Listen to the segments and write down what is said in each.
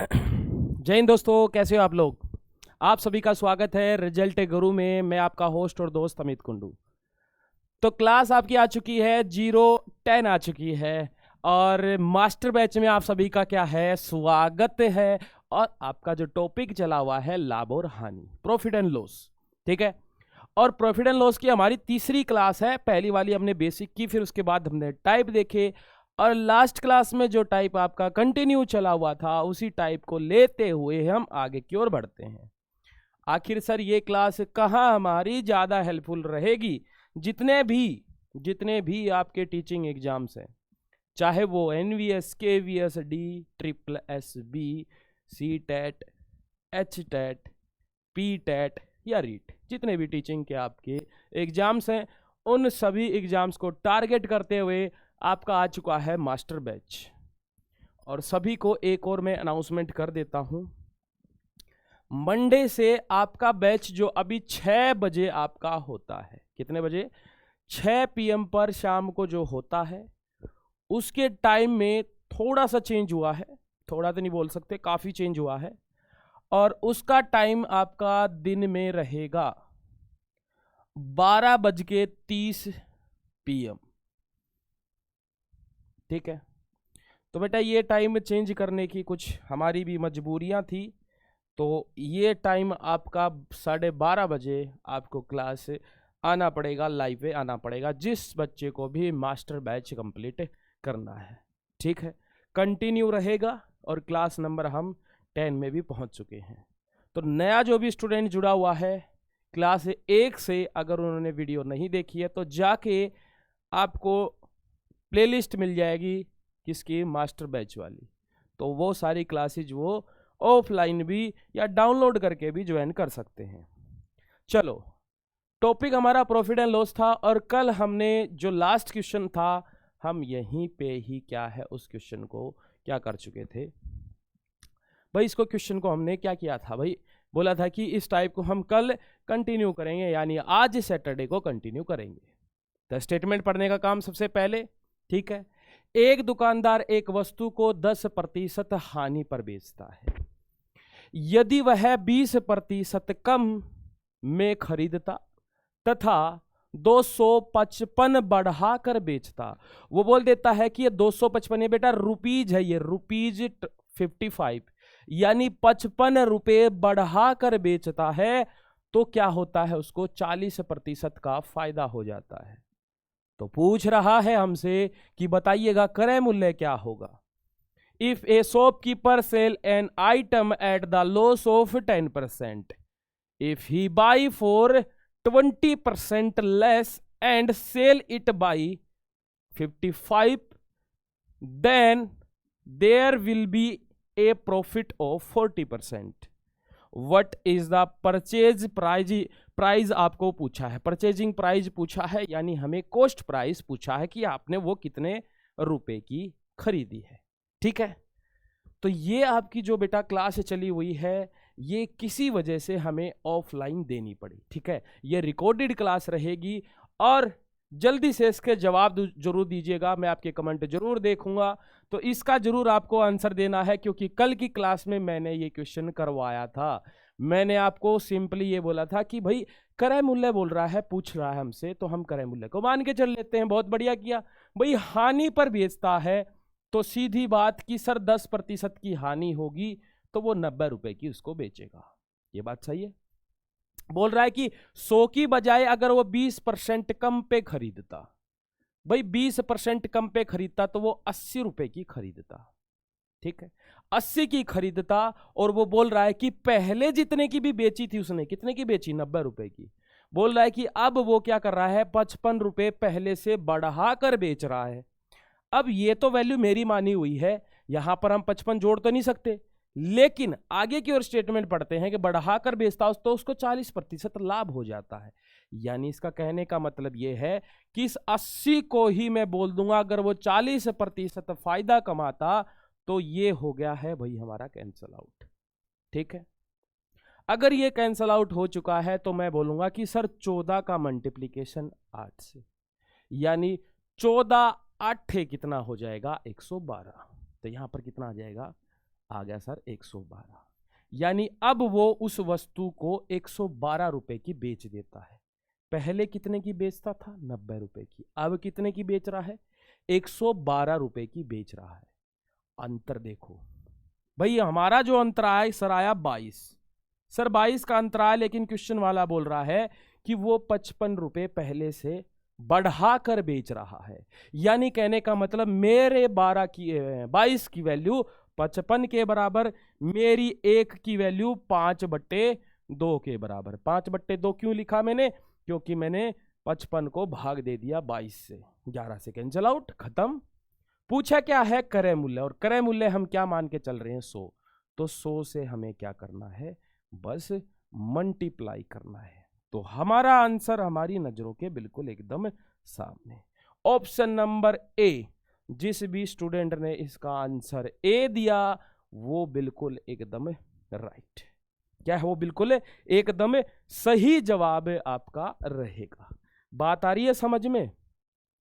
जय हिंद दोस्तों, कैसे हो आप लोग। आप सभी का स्वागत है रिजल्ट गुरु में। मैं आपका होस्ट और दोस्त अमित कुंडू। तो क्लास आपकी आ चुकी है 0-10 आ चुकी है और मास्टर बैच में आप सभी का क्या है, स्वागत है। और आपका जो टॉपिक चला हुआ है लाभ और हानि, प्रॉफिट एंड लॉस, ठीक है। और प्रॉफिट एंड लॉस की हमारी तीसरी क्लास है। पहली वाली हमने बेसिक की, फिर उसके बाद हमने टाइप देखे और लास्ट क्लास में जो टाइप आपका कंटिन्यू चला हुआ था उसी टाइप को लेते हुए हम आगे की ओर बढ़ते हैं। आखिर सर ये क्लास कहाँ हमारी ज़्यादा हेल्पफुल रहेगी। जितने भी आपके टीचिंग एग्जाम्स हैं, चाहे वो NVS, KVS, D, SSB, CTET, HTET, PTET या रीट, जितने भी टीचिंग के आपके एग्जाम्स हैं, उन सभी एग्जाम्स को टारगेट करते हुए आपका आ चुका है मास्टर बैच। और सभी को एक और मैं अनाउंसमेंट कर देता हूं, मंडे से आपका बैच जो अभी 6 बजे आपका होता है, कितने बजे, 6 PM पर शाम को जो होता है, उसके टाइम में थोड़ा सा चेंज हुआ है। थोड़ा तो नहीं बोल सकते, काफ़ी चेंज हुआ है। और उसका टाइम आपका दिन में रहेगा 12:30 PM, ठीक है। तो बेटा ये टाइम चेंज करने की कुछ हमारी भी मजबूरियां थी, तो ये टाइम आपका 12:30 बजे आपको क्लास आना पड़ेगा, लाइव पे आना पड़ेगा, जिस बच्चे को भी मास्टर बैच कंप्लीट करना है, ठीक है। कंटिन्यू रहेगा और क्लास नंबर हम 10 में भी पहुंच चुके हैं। तो नया जो भी स्टूडेंट जुड़ा हुआ है क्लास 1 से, अगर उन्होंने वीडियो नहीं देखी है तो जाके आपको प्लेलिस्ट मिल जाएगी किसकी, मास्टर बैच वाली। तो वो सारी क्लासेज वो ऑफलाइन भी या डाउनलोड करके भी ज्वाइन कर सकते हैं। चलो, टॉपिक हमारा प्रॉफिट एंड लॉस था और कल हमने जो लास्ट क्वेश्चन था हम यहीं पे ही क्या है उस क्वेश्चन को क्या कर चुके थे भाई। इसको क्वेश्चन को हमने क्या किया था भाई, बोला था कि इस टाइप को हम कल कंटिन्यू करेंगे, यानी आज सैटरडे को कंटिन्यू करेंगे। तो स्टेटमेंट पढ़ने का काम सबसे पहले, ठीक है। एक दुकानदार एक वस्तु को 10% हानि पर बेचता है। यदि वह 20% कम में खरीदता तथा 255 बढ़ाकर बेचता, वो बोल देता है कि ये 255 बेटा रुपीज है, ये रुपीज 55, यानी 55 रुपए बढ़ाकर बेचता है, तो क्या होता है, उसको 40% का फायदा हो जाता है। तो पूछ रहा है हमसे कि बताइएगा क्रय मूल्य क्या होगा। If a shopkeeper sell an item at the loss of 10%, if he buy for 20% less and sell it by 55, then there will be a profit of 40%. What is the purchase price? Price आपको पूछा है, purchasing price पूछा है, यानी हमें cost price पूछा है कि आपने वो कितने रुपए की खरीदी है, ठीक है। तो ये आपकी जो बेटा क्लास चली हुई है ये किसी वजह से हमें ऑफलाइन देनी पड़ी, ठीक है। ये रिकॉर्डेड क्लास रहेगी और जल्दी से इसके जवाब जरूर दीजिएगा, मैं आपके कमेंट जरूर देखूंगा। तो इसका जरूर आपको आंसर देना है, क्योंकि कल की क्लास में मैंने ये क्वेश्चन करवाया था। मैंने आपको सिंपली ये बोला था कि भाई क्रय मूल्य बोल रहा है, पूछ रहा है हमसे, तो हम क्रय मूल्य को मान के चल लेते हैं। बहुत बढ़िया किया भाई। हानि पर बेचता है तो सीधी बात कि सर 10% की हानि होगी तो वो 90 रुपए की उसको बेचेगा, ये बात सही है। बोल रहा है कि 100 की बजाय अगर वो 20% कम पे खरीदता, भाई 20% कम पे खरीदता तो वो 80 रुपए की खरीदता, ठीक है, 80 की खरीदता। और वो बोल रहा है कि पहले जितने की भी बेची थी उसने, कितने की बेची, 90 रुपए की। बोल रहा है कि अब वो क्या कर रहा है, 55 रुपए पहले से बढ़ा कर बेच रहा है। अब ये तो वैल्यू मेरी मानी हुई है, यहां पर हम 55 जोड़ तो नहीं सकते, लेकिन आगे की ओर स्टेटमेंट पढ़ते हैं कि बढ़ाकर बेचता तो उसको 40% लाभ हो जाता है। यानी इसका कहने का मतलब यह है कि इस 80 को ही मैं बोल दूंगा अगर वो 40% फायदा कमाता तो ये हो गया है भाई हमारा कैंसल आउट, ठीक है। अगर ये कैंसल आउट हो चुका है तो मैं बोलूंगा कि सर 14 का मल्टीप्लीकेशन 8 से, यानी 14 8 कितना हो जाएगा, 112। तो यहां पर कितना आ जाएगा, आ गया सर 112। यानी अब वो उस वस्तु को 112 रुपए की बेच देता है। पहले कितने की बेचता था? 90 रुपए की। अब कितने की बेच रहा है? 112 रुपए की बेच रहा है। अंतर देखो भाई, हमारा जो अंतर आया सर आया 22। सर 22 का अंतर आया, लेकिन क्वेश्चन वाला बोल रहा है कि वो 55 रुपए पहले से बढ़ा कर बेच रहा है। यानी कहने का मतलब मेरे 22 की वैल्यू 55 के बराबर, मेरी 1 की वैल्यू 5/2 के बराबर। 5/2 क्यों लिखा मैंने? क्योंकि मैंने 55 को भाग दे दिया 22 से। 11 से कैंसिल आउट, खत्म। पूछा क्या है? क्रय मूल्य, और क्रय मूल्य हम क्या मान के चल रहे हैं? 100। तो 100 से हमें क्या करना है? बस मल्टीप्लाई करना है। तो हमारा आंसर हमारी नजरों के बिल्कुल एकदम सामने। ऑप्शन नंबर ए, जिस भी स्टूडेंट ने इसका आंसर ए दिया वो बिल्कुल एकदम राइट। क्या है? वो बिल्कुल एकदम सही जवाब आपका रहेगा। बात आ रही है समझ में?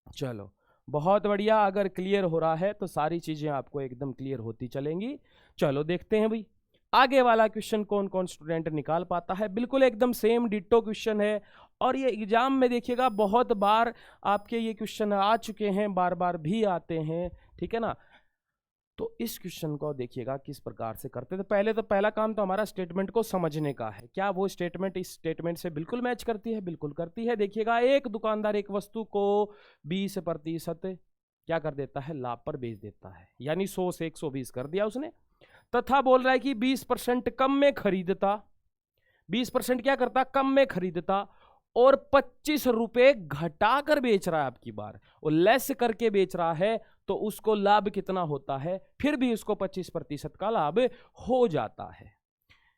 चलो बहुत बढ़िया। अगर क्लियर हो रहा है तो सारी चीजें आपको एकदम क्लियर होती चलेंगी। चलो देखते हैं भाई आगे वाला क्वेश्चन कौन कौन स्टूडेंट निकाल पाता है। बिल्कुल एकदम सेम डिट्टो क्वेश्चन है, और ये एग्जाम में देखिएगा बहुत बार आपके ये क्वेश्चन आ चुके हैं, बार बार भी आते हैं, ठीक है ना। तो इस क्वेश्चन को देखिएगा किस प्रकार से करते थे। पहले तो पहला काम तो हमारा स्टेटमेंट को समझने का है। क्या वो स्टेटमेंट इस स्टेटमेंट से बिल्कुल मैच करती है? बिल्कुल करती है। देखिएगा एक दुकानदार एक वस्तु को 20% क्या कर देता है? लाभ पर बेच देता है। यानी 100 से 120 कर दिया उसने, तथा बोल रहा है कि 20% कम में खरीदता। 20% क्या करता? कम में खरीदता, और 25 रुपए घटा कर बेच रहा है। आपकी बार और लेस करके बेच रहा है, तो उसको लाभ कितना होता है? फिर भी उसको 25% का लाभ हो जाता है।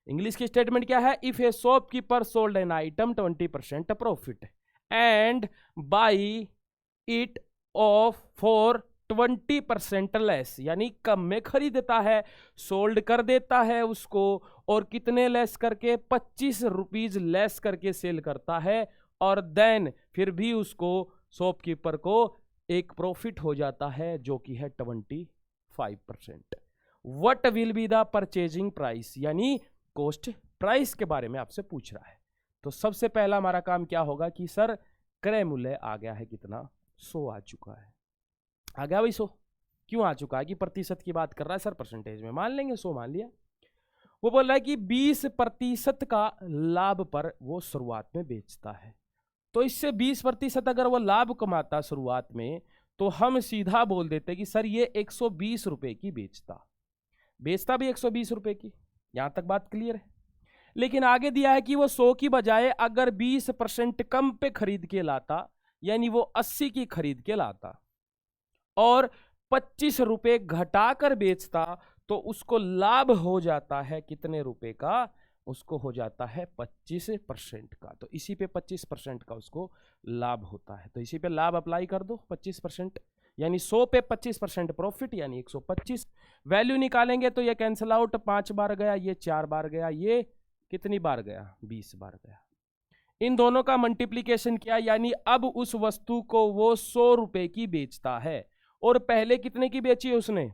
इंग्लिश की स्टेटमेंट क्या है? If a shopkeeper sold an item 20% profit and by it of for 20% less, यानी कम में खरीदता है, सोल्ड कर देता है उसको, और कितने लेस करके? 25 रुपीज लेस करके सेल करता है, और देन फिर भी उसको शॉपकीपर को एक प्रॉफिट हो जाता है जो कि है 25%। What will be the purchasing price, यानी कॉस्ट प्राइस के बारे में आपसे पूछ रहा है। तो सबसे पहला हमारा काम क्या होगा कि सर क्रय मूल्य आ गया है कितना? 100 आ चुका है। आ गया भाई 100। क्यों आ चुका है? कि प्रतिशत की बात कर रहा है सर, परसेंटेज में मान लेंगे 100 मान लिया। वो बोल रहा है कि 20% का लाभ पर वो शुरुआत में बेचता है। तो इससे 20% अगर वो लाभ कमाता शुरुआत में, तो हम सीधा बोल देते कि सर ये 120 रुपए की बेचता भी 120 रुपए की। यहां तक बात क्लियर है। लेकिन आगे दिया है कि वो 100 की बजाय अगर 20% कम पे खरीद के लाता, यानी वो 80 की खरीद के लाता और 25 रुपए घटाकर बेचता, तो उसको लाभ हो जाता है कितने रुपए का? उसको हो जाता है 25% का। तो इसी पे 25% का उसको लाभ होता है। तो इसी पे लाभ अप्लाई कर दो 25%, यानी 100 पे 25% प्रॉफिट, यानी 125। वैल्यू निकालेंगे तो ये कैंसिल आउट, 5 बार गया, ये 4 बार गया, ये कितनी बार गया? 20 बार गया। इन दोनों का मल्टीप्लीकेशन किया, यानी अब उस वस्तु को वो 100 रुपए की बेचता है। और पहले कितने की बेची है उसने?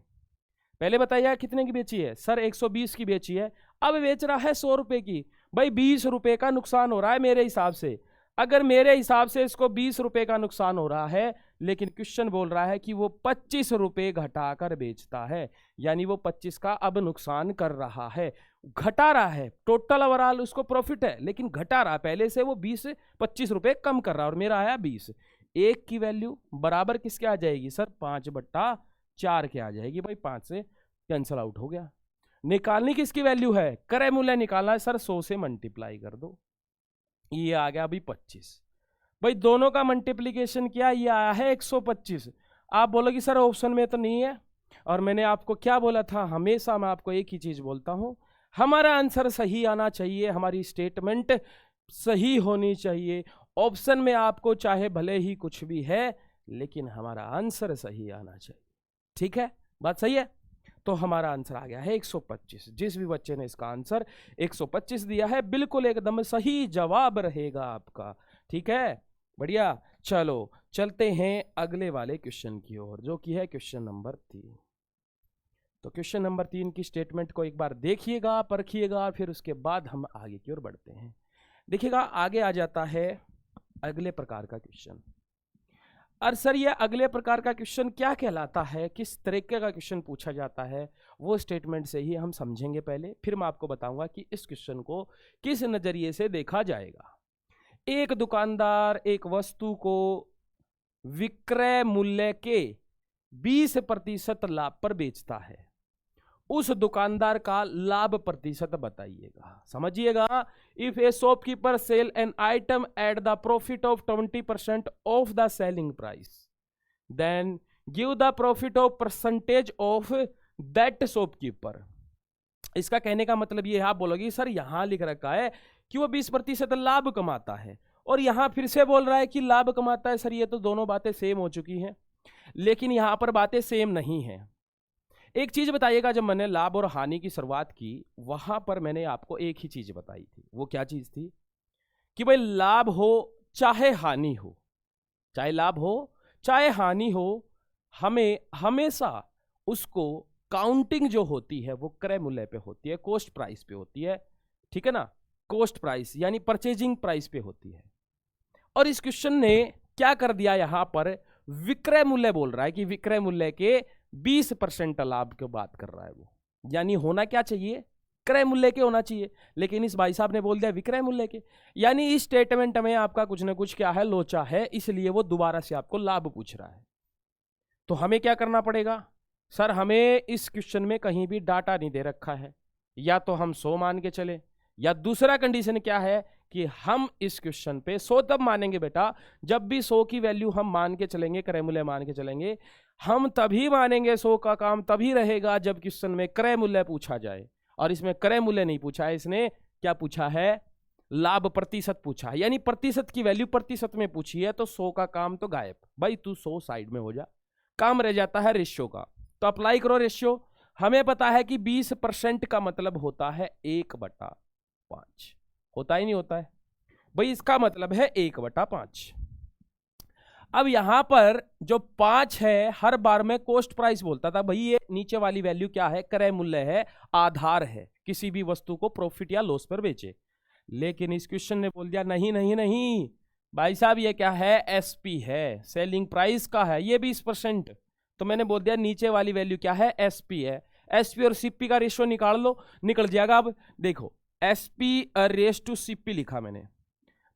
पहले बताइए कितने की बेची है? सर 120 की बेची है, अब बेच रहा है 100 रुपए की। भाई 20 रुपए का नुकसान हो रहा है मेरे हिसाब से। अगर मेरे हिसाब से इसको 20 रुपए का नुकसान हो रहा है, लेकिन क्वेश्चन बोल रहा है कि वो 25 रुपए घटाकर बेचता है, यानी वो 25 का अब नुकसान कर रहा है, घटा रहा है। टोटल ओवरऑल उसको प्रॉफिट है, लेकिन घटा रहा है। पहले से वो 25 रुपए कम कर रहा है, और मेरा आया 20। एक की वैल्यू बराबर किसके आ जाएगी सर? 5/4 के आ जाएगी। भाई 5 से कैंसल आउट हो गया। निकालनी किसकी वैल्यू है? क्रय मूल्य निकालना है सर, 100 से मल्टीप्लाई कर दो, ये आ गया अभी 25। भाई दोनों का मल्टीप्लीकेशन किया, ये आया है 125। आप बोलोगे सर ऑप्शन में तो नहीं है, और मैंने आपको क्या बोला था? हमेशा मैं आपको एक ही चीज बोलता हूं, हमारा आंसर सही आना चाहिए, हमारी स्टेटमेंट सही होनी चाहिए। ऑप्शन में आपको चाहे भले ही कुछ भी है, लेकिन हमारा आंसर सही आना चाहिए। ठीक है, बात सही है? तो हमारा आंसर आ गया है 125। जिस भी बच्चे ने इसका आंसर 125 दिया है, बिल्कुल एकदम सही जवाब रहेगा आपका। ठीक है, बढ़िया। चलो चलते हैं अगले वाले क्वेश्चन की ओर, जो कि है क्वेश्चन नंबर 3। तो क्वेश्चन नंबर 3 की स्टेटमेंट को एक बार देखिएगा, परखिएगा, फिर उसके बाद हम आगे की ओर बढ़ते हैं। देखिएगा आगे आ जाता है अगले प्रकार का क्वेश्चन। और सर ये अगले प्रकार का क्वेश्चन क्या कहलाता है, किस तरीके का क्वेश्चन पूछा जाता है, वो स्टेटमेंट से ही हम समझेंगे पहले, फिर मैं आपको बताऊंगा कि इस क्वेश्चन को किस नजरिए से देखा जाएगा। एक दुकानदार एक वस्तु को विक्रय मूल्य के 20% लाभ पर बेचता है। उस दुकानदार का लाभ प्रतिशत बताइएगा। समझिएगा, if a shopkeeper sell an item at the profit of 20% of the selling price, then give the profit of percentage of that shopkeeper. इसका कहने का मतलब ये, आप बोलोगे सर यहां लिख रखा है कि वो 20% लाभ कमाता है, और यहां फिर से बोल रहा है कि लाभ कमाता है। सर ये तो दोनों बातें सेम हो चुकी हैं, लेकिन यहां पर बातें सेम नहीं है। एक चीज बताइएगा, जब मैंने लाभ और हानि की शुरुआत की वहां पर मैंने आपको एक ही चीज बताई थी। वो क्या चीज थी कि भाई लाभ हो चाहे हानि हो, चाहे लाभ हो चाहे हानि हो, हमें हमेशा उसको काउंटिंग जो होती है वो क्रय मूल्य पे होती है, कॉस्ट प्राइस पे होती है। ठीक है ना, कॉस्ट प्राइस यानी परचेजिंग प्राइस पे होती है। और इस क्वेश्चन ने क्या कर दिया, यहां पर विक्रय मूल्य बोल रहा है कि विक्रय मूल्य के 20% लाभ की बात कर रहा है वो, यानी होना क्या चाहिए, क्रय मूल्य के होना चाहिए, लेकिन इस भाई साहब ने बोल दिया विक्रय मूल्य के। यानी इस स्टेटमेंट में आपका कुछ ना कुछ क्या है, लोचा है, इसलिए वो दोबारा से आपको लाभ पूछ रहा है। तो हमें क्या करना पड़ेगा, सर हमें इस क्वेश्चन में कहीं भी डाटा नहीं दे रखा है, या तो हम 100 मान के चले, या दूसरा कंडीशन क्या है कि हम इस क्वेश्चन पे 100 तब मानेंगे बेटा जब भी 100 की वैल्यू हम मान के चलेंगे, क्रय मूल्य मान के चलेंगे। हम तभी मानेंगे 100 का काम तभी रहेगा जब क्वेश्चन में क्रय मूल्य पूछा जाए, और इसमें क्रय मूल्य नहीं पूछा है, इसने क्या पूछा है, लाभ प्रतिशत पूछा है, यानी प्रतिशत की वैल्यू प्रतिशत में पूछी है। तो 100 का काम तो गायब, भाई तू 100 साइड में हो जा, काम रह जाता है रेशियो का। तो अप्लाई करो रेशियो। हमें पता है कि 20% का मतलब होता है 1/5, होता ही नहीं होता है भाई, इसका मतलब है 1/5। अब यहां पर जो 5 है, हर बार में कॉस्ट प्राइस बोलता था भाई, ये नीचे वाली वैल्यू क्या है, क्रय मूल्य है, आधार है किसी भी वस्तु को प्रॉफिट या लॉस पर बेचे। लेकिन इस क्वेश्चन ने बोल दिया नहीं नहीं नहीं भाई साहब, ये क्या है, एसपी है, सेलिंग प्राइस का है, ये 20%। तो मैंने बोल दिया नीचे वाली वैल्यू क्या है, एसपी है। एसपी और सीपी का रेशियो निकाल लो, निकल जाएगा। अब देखो एसपी रेस टू सीपी लिखा मैंने,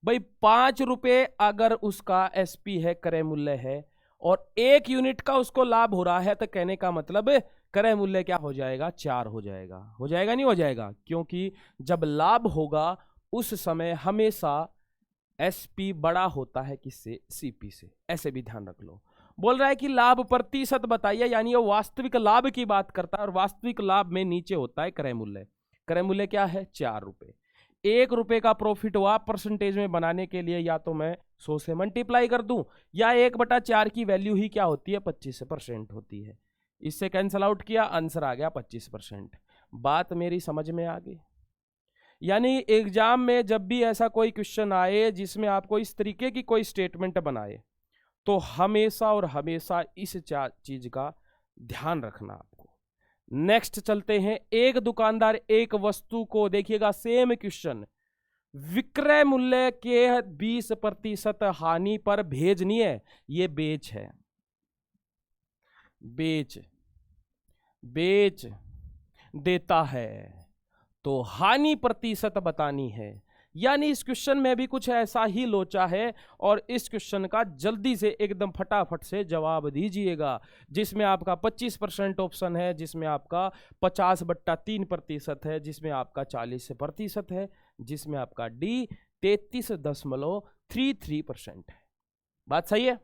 भाई 5 रुपए अगर उसका एसपी है, क्रय मूल्य है, और 1 यूनिट का उसको लाभ हो रहा है, तो कहने का मतलब क्रय मूल्य क्या हो जाएगा, 4 हो जाएगा। हो जाएगा नहीं हो जाएगा, क्योंकि जब लाभ होगा उस समय हमेशा एसपी बड़ा होता है किससे, सीपी से। ऐसे भी ध्यान रख लो। बोल रहा है कि लाभ प्रतिशत बताइए, यानी वो वास्तविक लाभ की बात करता है, और वास्तविक लाभ में नीचे होता है क्रय मूल्य। क्रय मूल्य क्या है, 4 रुपए। 1 रुपए का प्रॉफिट हुआ, परसेंटेज में बनाने के लिए या तो मैं 100 से मल्टीप्लाई कर दूं, या 1/4 की वैल्यू ही क्या होती है, 25% होती है। इससे कैंसल आउट किया, आंसर आ गया 25%। बात मेरी समझ में आ गई। यानी एग्जाम में जब भी ऐसा कोई क्वेश्चन आए जिसमें आपको इस तरीके की कोई स्टेटमेंट बनाए, तो हमेशा और हमेशा इस चीज का ध्यान रखना आपको। नेक्स्ट चलते हैं, एक दुकानदार एक वस्तु को, देखिएगा सेम क्वेश्चन, विक्रय मूल्य के 20% हानि पर भेजनी है, ये बेच है, बेच देता है, तो हानि प्रतिशत बतानी है। यानी इस क्वेश्चन में भी कुछ ऐसा ही लोचा है, और इस क्वेश्चन का जल्दी से एकदम फटाफट से जवाब दीजिएगा, जिसमें आपका 25% ऑप्शन है, जिसमें आपका 50/3% है, जिसमें आपका 40% है, जिसमें आपका डी 33.33% है। बात सही है?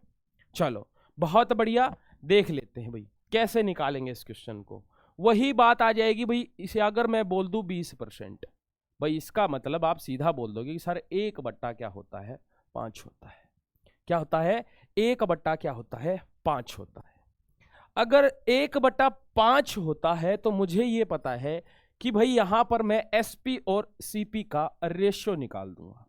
चलो बहुत बढ़िया, देख लेते हैं भाई कैसे निकालेंगे इस क्वेश्चन को। वही बात आ जाएगी भाई, इसे अगर मैं बोल दूं 20%, भाई इसका मतलब आप सीधा बोल दोगे कि सर 1/5 क्या होता है, 5 होता है। क्या होता है, 1/5 क्या होता है, 5 होता है। अगर 1/5 होता है तो मुझे ये पता है कि भाई यहां पर मैं एसपी और सीपी का रेशियो निकाल दूंगा,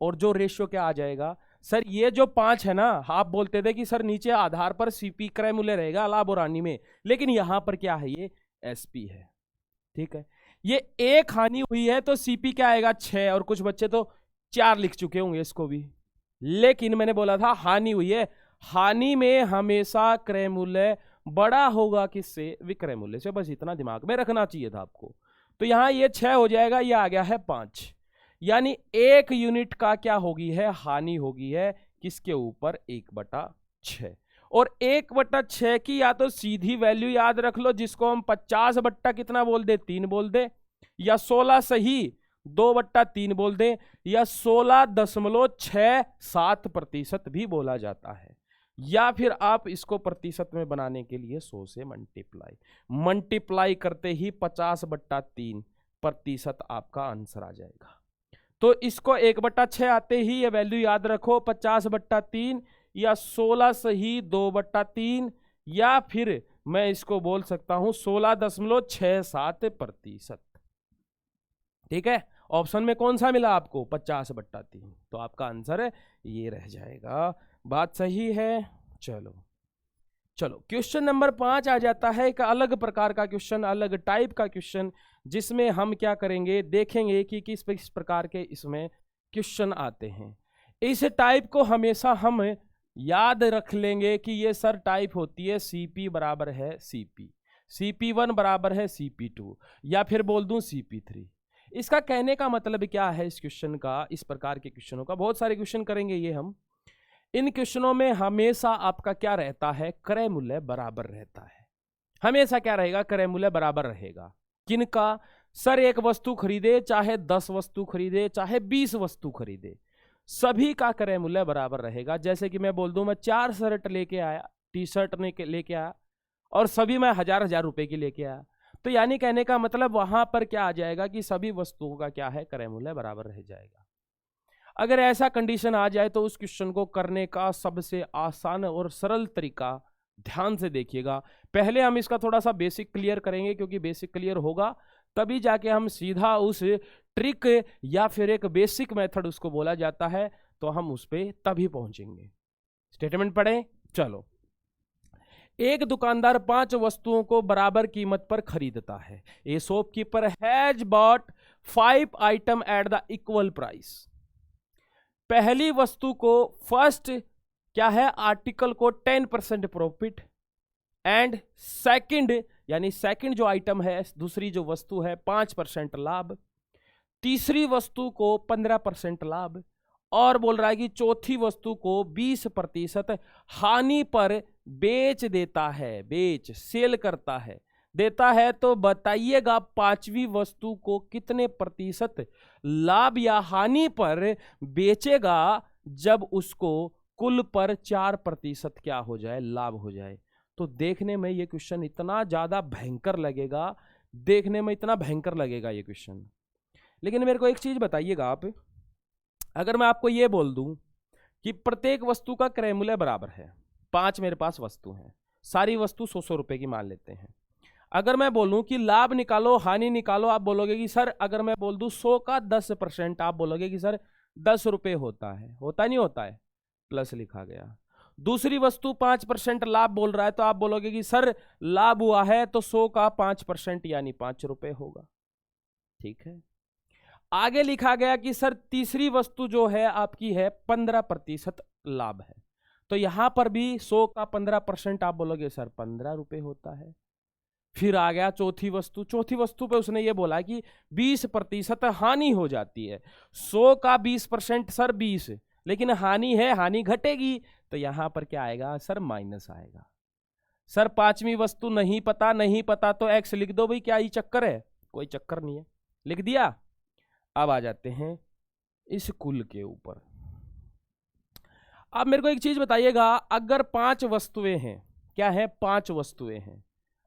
और जो रेशियो क्या आ जाएगा, सर ये जो 5 है ना, आप बोलते थे कि सर नीचे आधार पर सीपी क्रय मूल्य रहेगा लाभ और हानि में, लेकिन यहां पर क्या है, ये एसपी है। ठीक है, ये एक हानि हुई है तो सीपी क्या आएगा 6, और कुछ बच्चे तो 4 लिख चुके होंगे इसको भी, लेकिन मैंने बोला था हानि हुई है। हानि में हमेशा क्रय मूल्य बड़ा होगा किससे? विक्रय मूल्य से। बस इतना दिमाग में रखना चाहिए था आपको। तो यहां ये 6 हो जाएगा, ये आ गया है 5, यानी 1 यूनिट का क्या होगी है? हानि होगी है किसके ऊपर? 1/6। और 1/6 की या तो सीधी वैल्यू याद रख लो, जिसको हम 50 बट्टा कितना बोल दे? 3 बोल दे, या 16 सही 2/3 बोल दे, या 16.67% भी बोला जाता है, या फिर आप इसको प्रतिशत में बनाने के लिए 100 से मल्टीप्लाई करते ही 50/3% आपका आंसर आ जाएगा। तो इसको 1/6 आते ही ये वैल्यू याद रखो, 50/3 या 16 सही 2/3, या फिर मैं इसको बोल सकता हूं 16.67%। ठीक है, ऑप्शन में कौन सा मिला आपको? 50/3। तो आपका आंसर ये रह जाएगा। बात सही है। चलो क्वेश्चन नंबर 5 आ जाता है, एक अलग प्रकार का क्वेश्चन, अलग टाइप का क्वेश्चन, जिसमें हम क्या करेंगे, देखेंगे कि किस प्रकार के इसमें क्वेश्चन आते हैं। इस टाइप को हमेशा हम याद रख लेंगे कि ये सर टाइप होती है CP बराबर है CP, CP1 बराबर है CP2, या फिर बोल दूं CP3। इसका कहने का मतलब क्या है इस क्वेश्चन का? इस प्रकार के क्वेश्चनों का बहुत सारे क्वेश्चन करेंगे ये हम। इन क्वेश्चनों में हमेशा आपका क्या रहता है? क्रय मूल्य बराबर रहता है। हमेशा क्या रहेगा? क्रय मूल्य बराबर रहेगा। किनका? सर एक वस्तु खरीदे, चाहे 10 वस्तु खरीदे, चाहे 20 वस्तु खरीदे, सभी का क्रय मूल्य बराबर रहेगा। जैसे कि मैं बोल दूं मैं 4 शर्ट लेके आया, टी-शर्ट लेके आया, और सभी मैं 1000 रुपए की लेके आया, तो यानी कहने का मतलब वहां पर क्या आ जाएगा कि सभी वस्तुओं का क्या है? क्रय मूल्य बराबर रह जाएगा। अगर ऐसा कंडीशन आ जाए तो उस क्वेश्चन को करने का सबसे आसान और सरल तरीका, ध्यान से देखिएगा, पहले हम इसका थोड़ा सा बेसिक क्लियर करेंगे, क्योंकि बेसिक क्लियर होगा तभी जाके हम सीधा उस ट्रिक या फिर एक बेसिक मेथड उसको बोला जाता है, तो हम उस पर तभी पहुंचेंगे। स्टेटमेंट पढ़ें। चलो, एक दुकानदार 5 वस्तुओं को बराबर कीमत पर खरीदता है। A shopkeeper has bot 5 item at the equal price. पहली वस्तु को फर्स्ट क्या है? आर्टिकल को 10% प्रॉफिट, एंड सेकंड यानी सेकंड जो आइटम है, दूसरी जो वस्तु है 5% लाभ, तीसरी वस्तु को 15% लाभ, और बोल रहा है कि चौथी वस्तु को 20% हानि पर बेच देता है, सेल करता है, देता है। तो बताइएगा 5वीं वस्तु को कितने प्रतिशत लाभ या हानि पर बेचेगा जब उसको कुल पर 4% क्या हो जाए? लाभ हो जाए। तो देखने में ये क्वेश्चन इतना ज्यादा भयंकर लगेगा, देखने में इतना भयंकर लगेगा ये क्वेश्चन। लेकिन मेरे को एक चीज बताइएगा आप, अगर मैं आपको ये बोल दूं कि प्रत्येक वस्तु का क्रय मूल्य बराबर है, 5 मेरे पास वस्तु है, सारी वस्तु 100 रुपए की मान लेते हैं। अगर मैं बोलूं कि लाभ निकालो, हानि निकालो, आप बोलोगे कि सर, अगर मैं बोल दूं 100 का 10%, आप बोलोगे कि सर 10 रुपए होता है। होता नहीं होता है? प्लस लिखा गया। दूसरी वस्तु 5% लाभ बोल रहा है, तो आप बोलोगे कि सर लाभ हुआ है तो 100 का 5% यानी 5 रुपए होगा। ठीक है, आगे लिखा गया कि सर तीसरी वस्तु जो है आपकी है 15% लाभ है, तो यहां पर भी 100 का 15% आप बोलोगे सर 15 रुपए होता है। फिर आ गया चौथी वस्तु, चौथी वस्तु पे उसने ये बोला कि 20% हानि हो जाती है। 100 का 20% सर 20, लेकिन हानि है, हानि घटेगी, तो यहां पर क्या आएगा सर? माइनस आएगा। सर 5वीं वस्तु नहीं पता तो एक्स लिख दो भाई, क्या ही चक्कर है? कोई चक्कर नहीं है, लिख दिया। अब आ जाते हैं इस कुल के ऊपर। अब मेरे को एक चीज बताइएगा, अगर 5 वस्तुएं हैं, क्या है? 5 वस्तुएं हैं,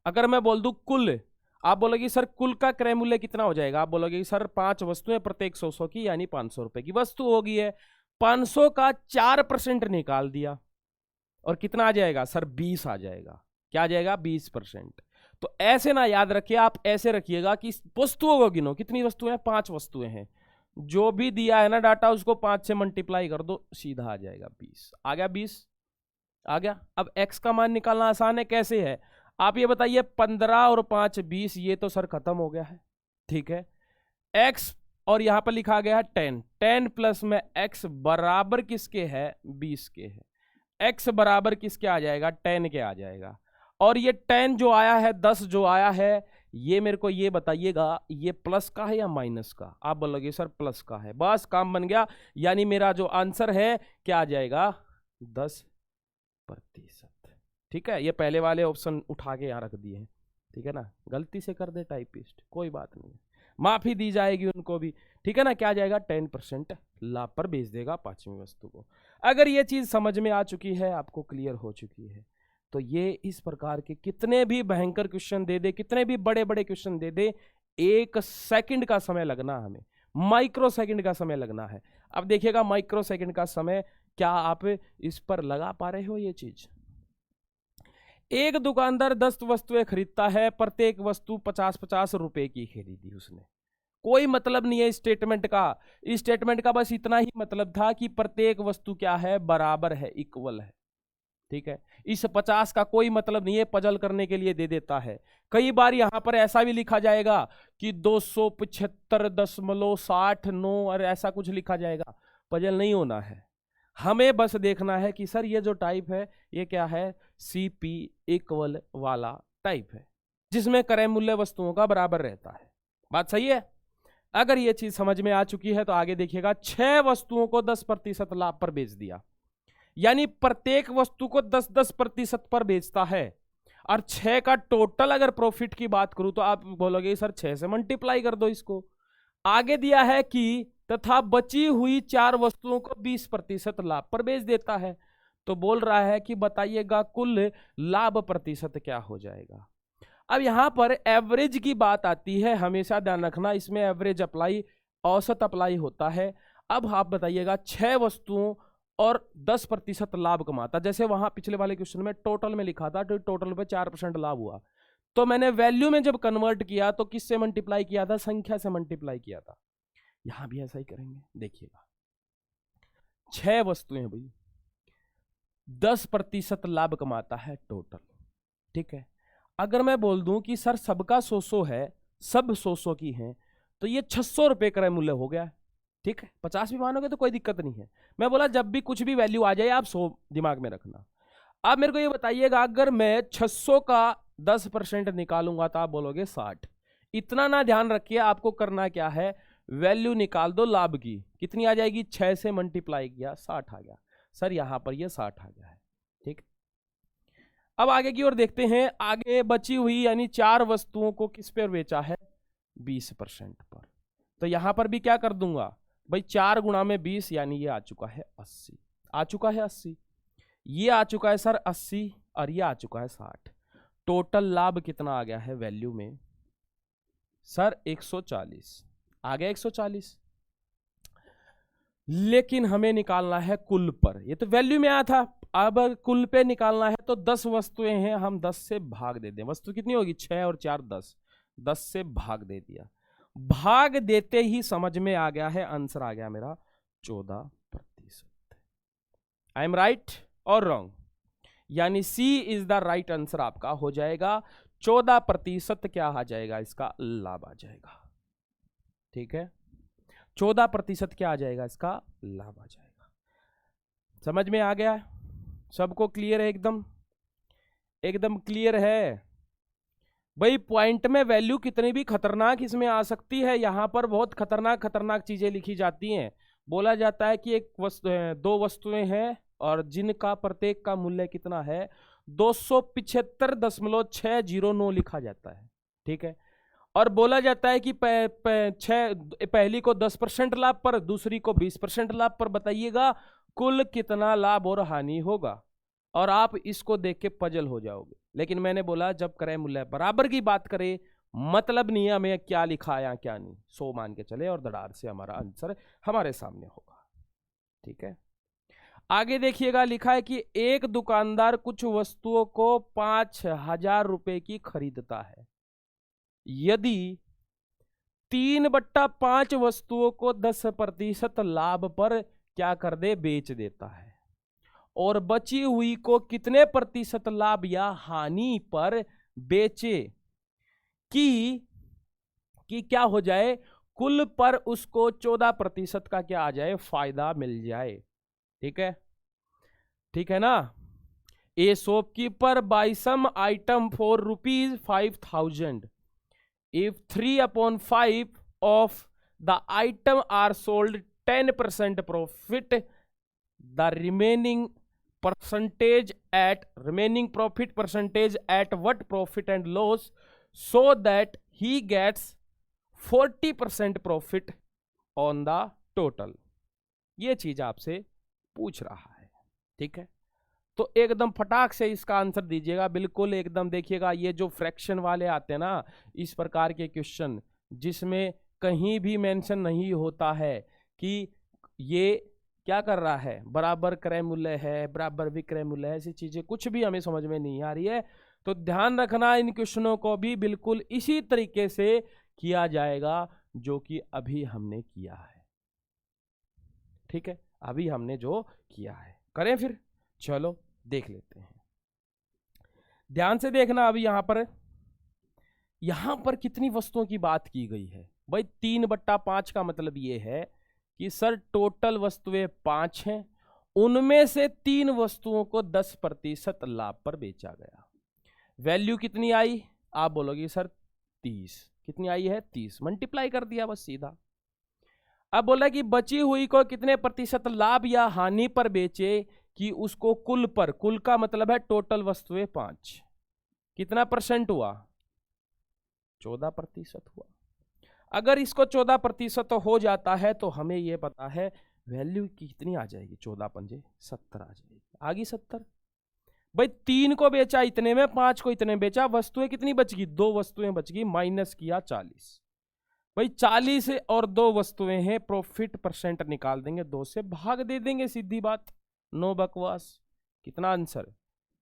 अगर मैं बोल दूं कुल, आप बोलोगे सर कुल का क्रय मूल्य कितना हो जाएगा? आप बोलोगे सर 5 वस्तुएं, प्रत्येक 100 की, यानी 500 रुपए की वस्तु होगी है। 500 का 4% निकाल दिया और कितना आ जाएगा सर? 20 आ जाएगा। क्या आ जाएगा? 20%। तो ऐसे ना याद रखिए, आप ऐसे रखिएगा कि वस्तुओं को गिनो। कितनी वस्तुएं? 5 वस्तुएं हैं। जो भी दिया है ना डाटा, उसको 5 से मल्टीप्लाई कर दो, सीधा आ जाएगा 20। आ गया 20? आ गया। अब x का मान निकालना आसान है। कैसे है? आप ये बताइए 15 और 5 20, ये तो सर खत्म हो गया है, ठीक है। x और यहां पर लिखा गया है 10, 10 प्लस में x बराबर किसके है, 20 के है। x बराबर किसके आ जाएगा, 10 के आ जाएगा। और ये 10 जो आया है, 10 जो आया है, ये मेरे को ये बताइएगा ये प्लस का है या माइनस का। आप बोलोगे सर प्लस का है, बस काम बन गया। यानी मेरा जो आंसर है क्या आ जाएगा, 10%। ठीक है, ये पहले वाले ऑप्शन उठा के यहाँ रख दिए हैं, ठीक है ना, गलती से कर दे टाइपिस्ट, कोई बात नहीं है, माफी दी जाएगी उनको भी, ठीक है ना। क्या आ जाएगा, 10% लाभ पर बेच देगा पांचवी वस्तु को। अगर ये चीज समझ में आ चुकी है, आपको क्लियर हो चुकी है, तो ये इस प्रकार के कितने भी भयंकर क्वेश्चन दे दे, कितने भी बड़े बड़े क्वेश्चन दे दे, 1 सेकंड का समय लगना, हमें माइक्रो सेकंड का समय लगना है। अब देखिएगा माइक्रो सेकंड का समय, क्या आप इस पर लगा पा रहे हो ये चीज। एक दुकानदार 10 वस्तुएं खरीदता है, प्रत्येक वस्तु 50-50 रुपए की खरीदी उसने। कोई मतलब नहीं है स्टेटमेंट का, इस स्टेटमेंट का बस इतना ही मतलब था कि प्रत्येक वस्तु क्या है, बराबर है, इक्वल है, ठीक है। इस 50 का कोई मतलब नहीं है, पजल करने के लिए दे देता है। कई बार यहां पर ऐसा भी लिखा जाएगा कि 275.69 और ऐसा कुछ लिखा जाएगा, पजल नहीं होना है। हमें बस देखना है कि सर ये जो टाइप है ये क्या है, सीपी इक्वल वाला टाइप है, जिसमें क्रय मूल्य वस्तुओं का बराबर रहता है। बात सही है। अगर ये चीज समझ में आ चुकी है तो आगे देखिएगा, 6 वस्तुओं को 10% लाभ पर बेच दिया, यानी प्रत्येक वस्तु को 10-10% पर बेचता है। और 6 का टोटल अगर प्रॉफिट की बात करूं तो आप बोलोगे सर 6 से मल्टीप्लाई कर दो इसको। आगे दिया है कि तथा बची हुई 4 वस्तुओं को 20% लाभ पर बेच देता है। तो बोल रहा है कि बताइएगा कुल लाभ प्रतिशत क्या हो जाएगा। अब यहां पर एवरेज की बात आती है, हमेशा ध्यान रखना, इसमें एवरेज अप्लाई, औसत अप्लाई होता है। अब आप बताइएगा 6 वस्तुओं और 10% लाभ कमाता, जैसे वहां पिछले वाले क्वेश्चन में टोटल में लिखा था, तो टोटल पे 4% लाभ हुआ, तो मैंने वैल्यू में जब कन्वर्ट किया तो किससे मल्टीप्लाई किया था, संख्या से मल्टीप्लाई किया था। यहां भी ऐसा ही करेंगे, देखिएगा 6 वस्तुएं भाई, 10% लाभ कमाता है टोटल, ठीक है। अगर मैं बोल दूं कि सर सबका 100 है, सब 100 की हैं, तो ये 600 रुपए क्रय मूल्य हो गया, ठीक है। 50 भी मानोगे तो कोई दिक्कत नहीं है। मैं बोला जब भी कुछ भी वैल्यू आ जाए आप 100 दिमाग में रखना। अब मेरे को ये बताइएगा, अगर मैं 600 का 10% निकालूंगा तो आप बोलोगे 60। इतना ना ध्यान रखिए, आपको करना क्या है, वैल्यू निकाल दो लाभ की, कितनी आ जाएगी, 6 से मल्टीप्लाई किया 60 आ गया। सर यहां पर ये 60 आ गया है, ठीक। अब आगे की ओर देखते हैं, आगे बची हुई यानी 4 वस्तुओं को किस पर बेचा है, 20% पर। तो यहां पर भी क्या कर दूंगा भाई, 4 गुणा में 20, यानी ये आ चुका है 80, आ चुका है 80, ये आ चुका है सर 80 और ये आ चुका है 60। टोटल लाभ कितना आ गया है वैल्यू में, सर 140 आ गया, 140। लेकिन हमें निकालना है कुल पर, ये तो वैल्यू में आया था, अब कुल पे निकालना है तो 10 वस्तुएं हैं, हम 10 से भाग दे दें। वस्तु कितनी होगी, 6 और 4 10, 10 से भाग दे दिया। भाग देते ही समझ में आ गया है, आंसर आ गया मेरा 14%। आई एम राइट और रॉन्ग, यानी सी इज द राइट आंसर आपका हो जाएगा। 14% क्या आ जाएगा, इसका लाभ आ जाएगा, ठीक है। 14% क्या आ जाएगा, इसका लाभ आ जाएगा। समझ में आ गया, सबको क्लियर है, एकदम एकदम क्लियर है भाई। पॉइंट में वैल्यू कितनी भी खतरनाक इसमें आ सकती है, यहां पर बहुत खतरनाक खतरनाक चीजें लिखी जाती हैं। बोला जाता है कि एक वस्तु, 2 वस्तुएं हैं और जिनका प्रत्येक का मूल्य कितना है, 275.609 लिखा जाता है, ठीक है। और बोला जाता है कि पहली को 10% लाभ पर, दूसरी को 20% लाभ पर, बताइएगा कुल कितना लाभ और हानि होगा। और आप इसको देख के पजल हो जाओगे। लेकिन मैंने बोला जब क्रय मूल्य बराबर की बात करें, मतलब नहीं है हमें क्या लिखा है क्या नहीं, 100 मान के चले और दरार से हमारा आंसर हमारे सामने होगा, ठीक है। आगे देखिएगा, लिखा है कि एक दुकानदार कुछ वस्तुओं को 5000 रुपए की खरीदता है, यदि 3/5 वस्तुओं को 10% लाभ पर क्या कर दे, बेच देता है, और बची हुई को कितने प्रतिशत लाभ या हानि पर बेचे कि क्या हो जाए, कुल पर उसको 14% का क्या आ जाए, फायदा मिल जाए। ठीक है, ठीक है ना। A shopkeeper buy some item for ₹5,000 if 3/5 of the item are sold 10% profit, the remaining profit percentage at what profit and loss, so that he gets 40% profit on the total। ये चीज आपसे पूछ रहा है। ठीक है, तो एकदम फटाक से इसका आंसर दीजिएगा, बिल्कुल एकदम। देखिएगा ये जो फ्रैक्शन वाले आते हैं ना, इस प्रकार के क्वेश्चन जिसमें कहीं भी मेंशन नहीं होता है कि ये क्या कर रहा है, बराबर क्रय मूल्य है, बराबर विक्रय मूल्य है, ऐसी चीजें कुछ भी हमें समझ में नहीं आ रही है, तो ध्यान रखना इन क्वेश्चनों को भी बिल्कुल इसी तरीके से किया जाएगा जो कि अभी हमने किया है। ठीक है, अभी हमने जो किया है करें फिर, चलो देख लेते हैं। ध्यान से देखना, अभी यहां पर कितनी वस्तुओं की बात की गई है भाई, 3/5 का मतलब ये है कि सर टोटल वस्तुएं 5 हैं, उनमें से 3 वस्तुओं को 10% लाभ पर बेचा गया। वैल्यू कितनी आई, आप बोलोगे सर 30। कितनी आई है, 30, मल्टीप्लाई कर दिया बस सीधा। अब बोला कि बची हुई को कितने प्रतिशत लाभ या हानि पर बेचे कि उसको कुल पर, कुल का मतलब है टोटल वस्तुएं 5, कितना परसेंट हुआ, 14% हुआ। अगर इसको 14% हो जाता है तो हमें यह पता है वैल्यू कितनी आ जाएगी, 14×5 70 आ जाएगी। आगे 70 भाई, 3 को बेचा इतने में, 5 को इतने में बेचा, वस्तुएं कितनी बच गई, 2 वस्तुएं बच गई, माइनस किया 40। भाई 40 और 2 वस्तुएं हैं, प्रॉफिट परसेंट निकाल देंगे, 2 से भाग दे देंगे, सीधी बात, नो बकवास। कितना आंसर,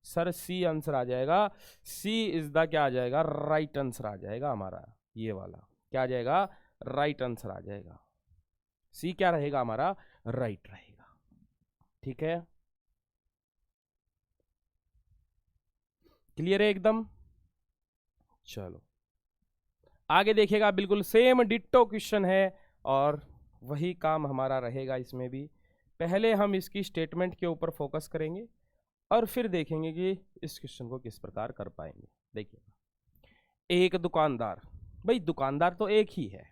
सर सी आंसर आ जाएगा। सी इज द क्या आ जाएगा, राइट आंसर आ जाएगा हमारा, ये वाला क्या आ जाएगा, राइट आंसर आ जाएगा। सी क्या रहेगा हमारा, राइट रहेगा। ठीक है, क्लियर है एकदम। चलो आगे देखिएगा, बिल्कुल सेम डिट्टो क्वेश्चन है और वही काम हमारा रहेगा इसमें भी। पहले हम इसकी स्टेटमेंट के ऊपर फोकस करेंगे और फिर देखेंगे कि इस क्वेश्चन को किस प्रकार कर पाएंगे। देखिएगा, एक दुकानदार, भाई दुकानदार तो एक ही है।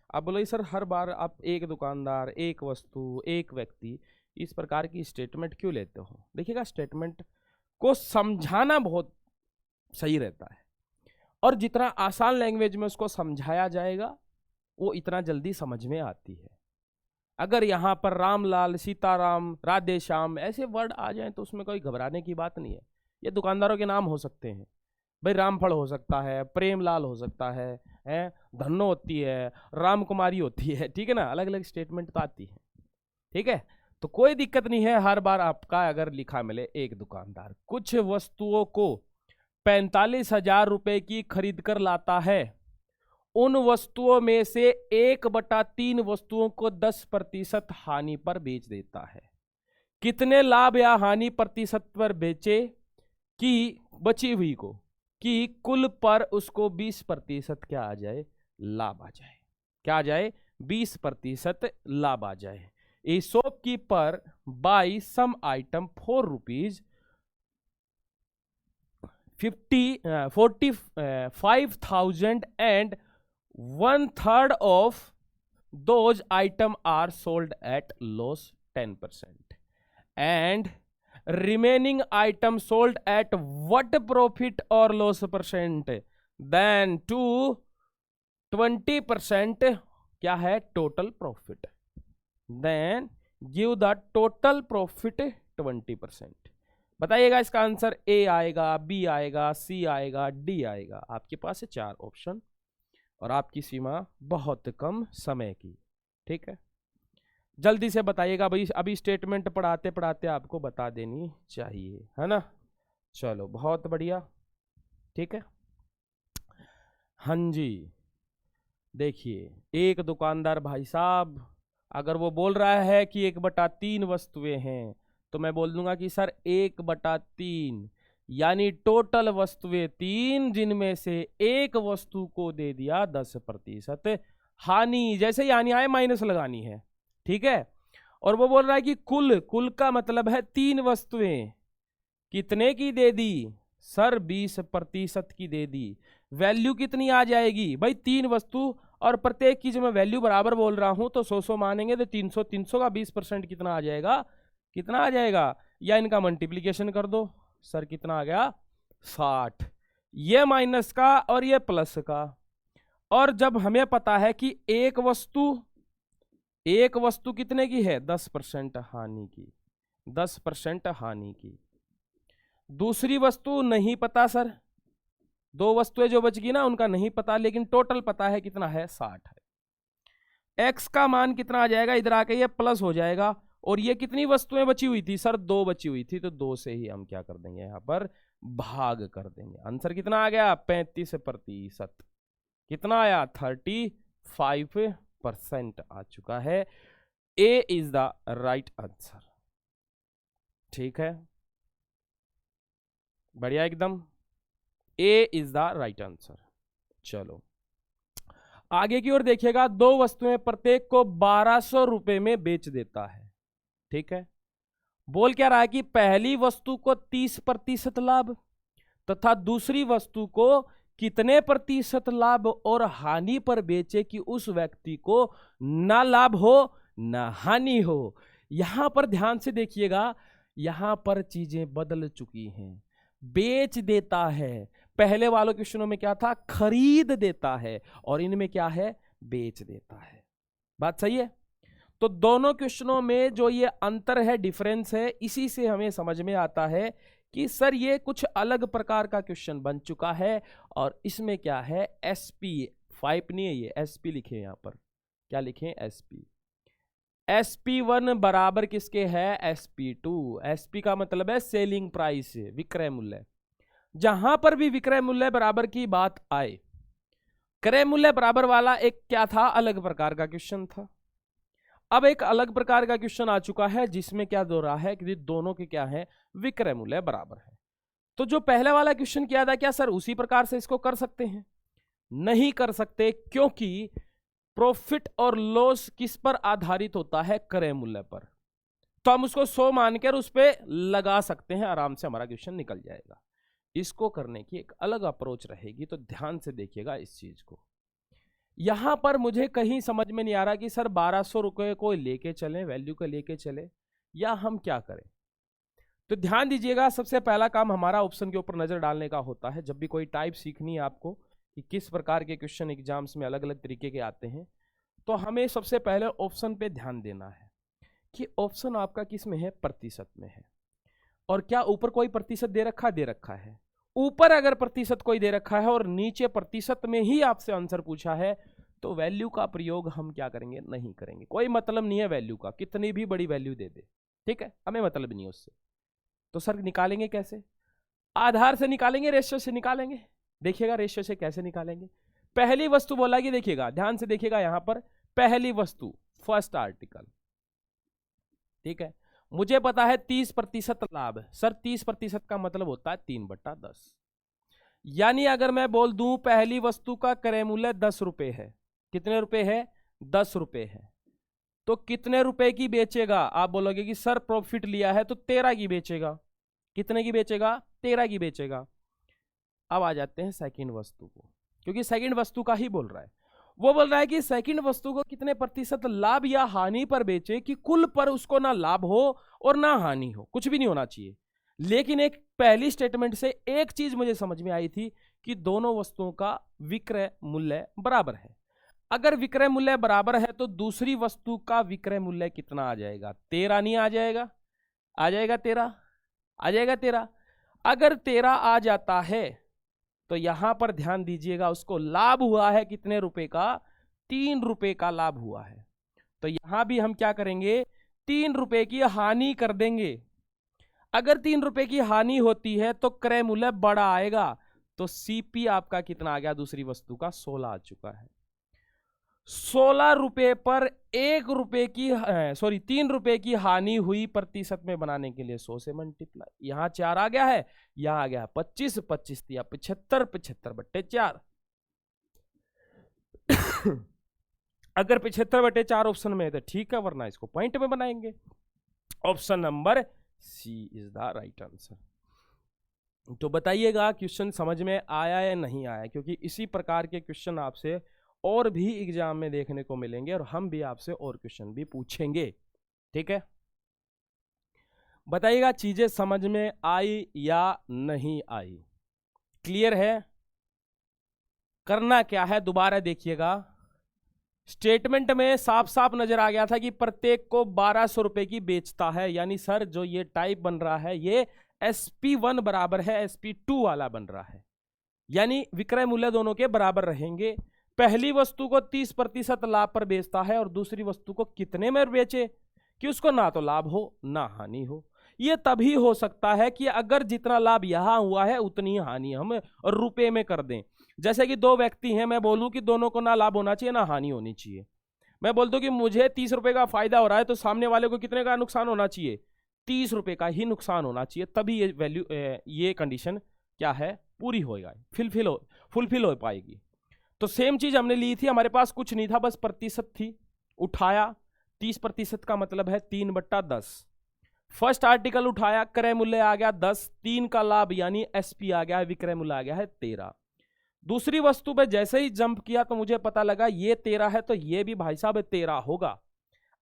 आप बोलो सर हर बार आप एक दुकानदार, एक वस्तु, एक व्यक्ति, इस प्रकार की स्टेटमेंट क्यों लेते हो। देखिएगा, स्टेटमेंट को समझाना बहुत सही रहता है और जितना आसान लैंग्वेज में उसको समझाया जाएगा वो इतना जल्दी समझ में आती है। अगर यहाँ पर रामलाल, सीताराम, राधे श्याम ऐसे वर्ड आ जाएं तो उसमें कोई घबराने की बात नहीं है। ये दुकानदारों के नाम हो सकते हैं, भाई रामफल हो सकता है, प्रेमलाल हो सकता है, धन्नो होती है, राम कुमारी होती है, ठीक है ना, अलग अलग स्टेटमेंट तो आती है। ठीक है, तो कोई दिक्कत नहीं है, हर बार आपका अगर लिखा मिले एक दुकानदार कुछ वस्तुओं को 45,000 रुपए की खरीद कर लाता है, उन वस्तुओं में से 1/3 वस्तुओं को 10% हानि पर बेच देता है। कितने लाभ या हानि प्रतिशत पर बेचे कि बची हुई को, कि कुल पर उसको 20% क्या आ जाए, लाभ आ जाए। क्या आ जाए, 20% लाभ आ जाए। A shopkeeper buy some item for ₹45,000 and 1/3 of those items are sold at loss 10% and remaining item sold at what profit or loss percent, then to 20% क्या है, total profit, then give the total profit 20%। बताइएगा इसका answer A आएगा, B आएगा, सी आएगा, D आएगा। आपके पास है 4 ऑप्शन और आपकी सीमा बहुत कम समय की। ठीक है, जल्दी से बताइएगा भाई, अभी स्टेटमेंट पढ़ाते पढ़ाते आपको बता देनी चाहिए, है ना। चलो बहुत बढ़िया, ठीक है। हाँ जी, देखिए एक दुकानदार भाई साहब अगर वो बोल रहा है कि 1/3 वस्तुएं हैं तो मैं बोल दूंगा कि सर 1/3 यानी टोटल वस्तुएं 3 जिनमें से एक वस्तु को दे दिया 10% हानि। जैसे ही हानि आए माइनस लगानी है, ठीक है। और वो बोल रहा है कि कुल का मतलब है 3 वस्तुएं कितने की दे दी सर, 20% की दे दी। वैल्यू कितनी आ जाएगी भाई, 3 वस्तु और प्रत्येक की जब मैं वैल्यू बराबर बोल रहा हूं तो 100 मानेंगे तो 300 300 का 20% कितना आ जाएगा, कितना आ जाएगा, या इनका मल्टीप्लीकेशन कर दो सर, कितना आ गया 60। ये माइनस का और ये प्लस का। और जब हमें पता है कि एक वस्तु कितने की है, 10% हानि की, 10% हानि की। दूसरी वस्तु नहीं पता सर, 2 वस्तुएं जो बच गई ना उनका नहीं पता, लेकिन टोटल पता है कितना है, 60 है। एक्स का मान कितना आ जाएगा, इधर आके ये प्लस हो जाएगा। और ये कितनी वस्तुएं बची हुई थी सर, 2 बची हुई थी, तो 2 से ही हम क्या कर देंगे, यहां पर भाग कर देंगे। आंसर कितना आ गया, 35%। कितना आया, 35% आ चुका है। ए इज द राइट आंसर। ठीक है, बढ़िया एकदम, ए इज द राइट आंसर। चलो आगे की ओर देखिएगा, 2 वस्तुएं प्रत्येक को 1200 रुपए में बेच देता है। ठीक है, बोल क्या रहा है कि पहली वस्तु को 30% लाभ तथा दूसरी वस्तु को कितने प्रतिशत लाभ और हानि पर बेचे कि उस व्यक्ति को ना लाभ हो ना हानि हो। यहां पर ध्यान से देखिएगा, यहां पर चीजें बदल चुकी हैं। बेच देता है, पहले वालों क्वेश्चनों में क्या था, खरीद देता है, और इनमें क्या है, बेच देता है। बात सही है। तो दोनों क्वेश्चनों में जो ये अंतर है, डिफरेंस है, इसी से हमें समझ में आता है कि सर ये कुछ अलग प्रकार का क्वेश्चन बन चुका है। और इसमें क्या है, SP 5 नहीं है, ये SP लिखे यहां पर, क्या लिखे, SP। SP1 बराबर किसके है, SP2। SP का मतलब है सेलिंग प्राइस, विक्रय मूल्य। जहां पर भी विक्रय मूल्य बराबर की बात आए, क्रय मूल्य बराबर वाला एक क्या था, अलग प्रकार का क्वेश्चन था। अब एक अलग प्रकार का क्वेश्चन आ चुका है जिसमें क्या दो रहा है कि दोनों के क्या है, विक्रय मूल्य बराबर है। तो जो पहले वाला क्वेश्चन किया था, क्या सर उसी प्रकार से इसको कर सकते हैं, नहीं कर सकते, क्योंकि प्रॉफिट और लॉस किस पर आधारित होता है, क्रय मूल्य पर। तो हम उसको 100 मानकर उस पर लगा सकते हैं, आराम से हमारा क्वेश्चन निकल जाएगा। इसको करने की एक अलग अप्रोच रहेगी, तो ध्यान से देखिएगा इस चीज को। यहां पर मुझे कहीं समझ में नहीं आ रहा कि सर 1200 रुपये को लेके चलें, वैल्यू को लेके चले, या हम क्या करें। तो ध्यान दीजिएगा, सबसे पहला काम हमारा ऑप्शन के ऊपर नजर डालने का होता है। जब भी कोई टाइप सीखनी है आपको कि किस प्रकार के क्वेश्चन एग्जाम्स में अलग अलग तरीके के आते हैं, तो हमें सबसे पहले ऑप्शन पे ध्यान देना है कि ऑप्शन आपका किस में है, प्रतिशत में है। और क्या ऊपर कोई प्रतिशत दे रखा है। ऊपर अगर प्रतिशत कोई दे रखा है और नीचे प्रतिशत में ही आपसे आंसर पूछा है, तो वैल्यू का प्रयोग हम क्या करेंगे, नहीं करेंगे। कोई मतलब नहीं है वैल्यू का, कितनी भी बड़ी वैल्यू दे दे, ठीक है, हमें मतलब नहीं है उससे। तो सर निकालेंगे कैसे, आधार से निकालेंगे, रेशियो से निकालेंगे। देखिएगा रेशियो से कैसे निकालेंगे। पहली वस्तु बोला कि देखिएगा, ध्यान से देखिएगा, यहां पर पहली वस्तु, फर्स्ट आर्टिकल, ठीक है। मुझे पता है 30% लाभ, सर 30% का मतलब होता है 3/10। यानी अगर मैं बोल दूं पहली वस्तु का क्रय मूल्य 10 रुपए है, कितने रुपए है, 10 रुपए है, तो कितने रुपए की बेचेगा। आप बोलोगे कि सर प्रॉफिट लिया है तो 13 की बेचेगा। कितने की बेचेगा, 13 की बेचेगा। अब आ जाते हैं सेकंड वस्तु को, क्योंकि सेकंड वस्तु का ही बोल रहा है। वो बोल रहा है कि सेकंड वस्तु को कितने प्रतिशत लाभ या हानि पर बेचे कि कुल पर उसको ना लाभ हो और ना हानि हो, कुछ भी नहीं होना चाहिए। लेकिन एक पहली स्टेटमेंट से एक चीज मुझे समझ में आई थी कि दोनों वस्तुओं का विक्रय मूल्य बराबर है। अगर विक्रय मूल्य बराबर है तो दूसरी वस्तु का विक्रय मूल्य कितना आ जाएगा, 13 नहीं आ जाएगा, आ जाएगा 13, आ जाएगा 13। अगर 13 आ जाता है तो यहां पर ध्यान दीजिएगा, उसको लाभ हुआ है कितने रुपए का, 3 रुपए का लाभ हुआ है। तो यहां भी हम क्या करेंगे, 3 रुपए की हानि कर देंगे। अगर 3 रुपए की हानि होती है तो क्रय मूल्य बड़ा आएगा। तो CP आपका कितना आ गया, दूसरी वस्तु का 16 आ चुका है। 16 रुपए पर 1 रुपए की 3 रुपए की हानि हुई प्रतिशत में बनाने के लिए 100 से मल्टीप्लाई। यहां 4 आ गया है, यहां आ गया 25, 25 दिया 75, 75/4। अगर 75/4 ऑप्शन में है तो ठीक है, वरना इसको पॉइंट में बनाएंगे। Option number C is the right answer. तो बताइएगा क्वेश्चन समझ में आया या नहीं आया, क्योंकि इसी प्रकार के क्वेश्चन आपसे और भी एग्जाम में देखने को मिलेंगे और हम भी आपसे और क्वेश्चन भी पूछेंगे। ठीक है, बताइएगा चीजें समझ में आई या नहीं आई। क्लियर है? करना क्या है दोबारा देखिएगा। स्टेटमेंट में साफ साफ नजर आ गया था कि प्रत्येक को 1200 रुपए की बेचता है, यानी सर जो ये टाइप बन रहा है ये SP1 बराबर है SP2 वाला बन रहा है, यानी विक्रय मूल्य दोनों के बराबर रहेंगे। पहली वस्तु को 30% लाभ पर बेचता है और दूसरी वस्तु को कितने में बेचे कि उसको ना तो लाभ हो ना हानि हो। यह तभी हो सकता है कि अगर जितना लाभ यहां हुआ है उतनी हानि हम रुपए में कर दें। जैसे कि दो व्यक्ति हैं, मैं बोलूं कि दोनों को ना लाभ होना चाहिए ना हानि होनी चाहिए। मैं बोलता हूं कि मुझे 30 रुपए का फायदा हो रहा है, तो सामने वाले को कितने का नुकसान होना चाहिए? 30 रुपए का ही नुकसान होना चाहिए, तभी ये वैल्यू ये कंडीशन क्या है पूरी होएगा, फुलफिल हो पाएगी। तो सेम चीज हमने ली थी, हमारे पास कुछ नहीं था, बस प्रतिशत थी, उठाया 30% का मतलब है 3/10। फर्स्ट आर्टिकल उठाया, क्रय मूल्य आ गया 10, 3 का लाभ यानी SP आ गया है, विक्रय मूल्य आ गया है 13। दूसरी वस्तु पे जैसे ही जंप किया तो मुझे पता लगा ये 13 है, तो ये भी भाई साहब 13 होगा।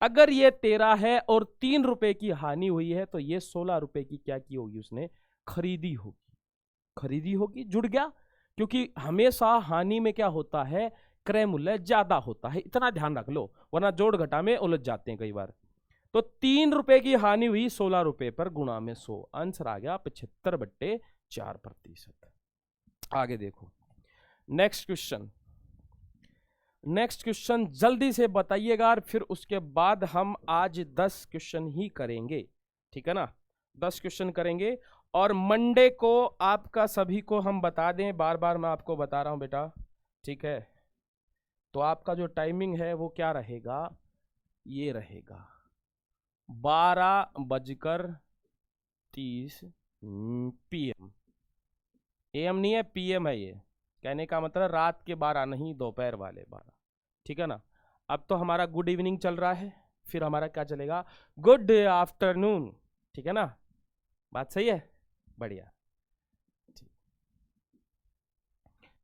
अगर ये 13 है और 3 रुपए की हानि हुई है तो ये 16 रुपए की क्या की होगी, उसने खरीदी होगी, जुड़ गया। क्योंकि हमेशा हानि में क्या होता है, क्रय मूल्य ज्यादा होता है, इतना ध्यान रख लो, वरना जोड़ घटा में उलझ जाते हैं कई बार। तो 3 रुपए की हानि हुई 16 रुपए पर गुणा में 100, आंसर आ गया 75/4%। आगे देखो नेक्स्ट क्वेश्चन जल्दी से बताइएगा, और फिर उसके बाद हम आज 10 क्वेश्चन ही करेंगे। ठीक है ना, 10 क्वेश्चन करेंगे और मंडे को आपका सभी को हम बता दें, बार बार मैं आपको बता रहा हूं बेटा, ठीक है। तो आपका जो टाइमिंग है वो क्या रहेगा, ये रहेगा 12:30 PM। AM नहीं है, PM है। ये कहने का मतलब रात के 12 नहीं, दोपहर वाले 12। ठीक है ना। अब तो हमारा गुड इवनिंग चल रहा है, फिर हमारा क्या चलेगा, गुड आफ्टरनून। ठीक है ना, बात सही है, बढ़िया।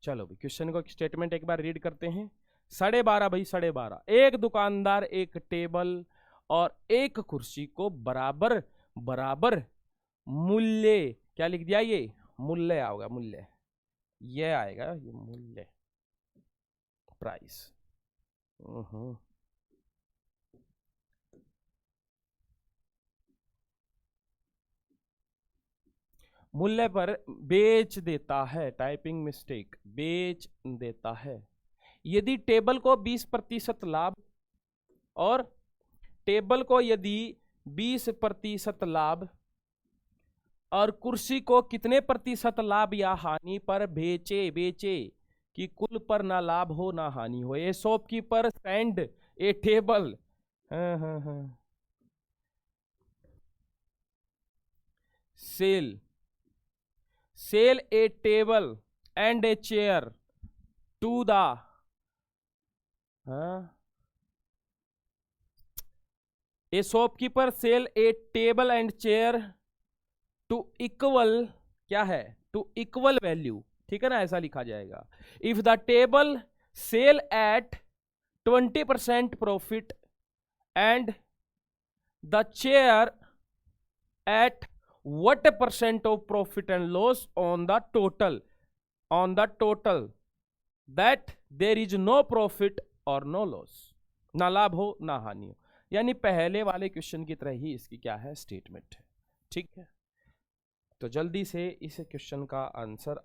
चलो भी क्वेश्चन को स्टेटमेंट एक बार रीड करते हैं। 12:30 भाई, 12:30। एक दुकानदार एक टेबल और एक कुर्सी को बराबर बराबर मूल्य, क्या लिख दिया, ये मूल्य आओगा, मूल्य ये आएगा, ये मूल्य प्राइस। मूल्य पर बेच देता है, टाइपिंग मिस्टेक, बेच देता है। यदि टेबल को 20% लाभ और टेबल को यदि 20% लाभ और कुर्सी को कितने प्रतिशत लाभ या हानि पर बेचे कि कुल पर ना लाभ हो ना हानि हो। A shopkeeper send a table, sell a table and a chair to the a shopkeeper sell a table and chair to equal, क्या है, टू इक्वल वैल्यू। ठीक है ना, ऐसा लिखा जाएगा। If the table sell at 20% profit and the chair at what % of profit and loss on the total that there is no profit or no loss, ना लाभ हो ना हानि हो। यानी पहले वाले क्वेश्चन की तरह ही इसकी क्या है, स्टेटमेंट है। ठीक है, तो जल्दी से इस क्वेश्चन का आंसर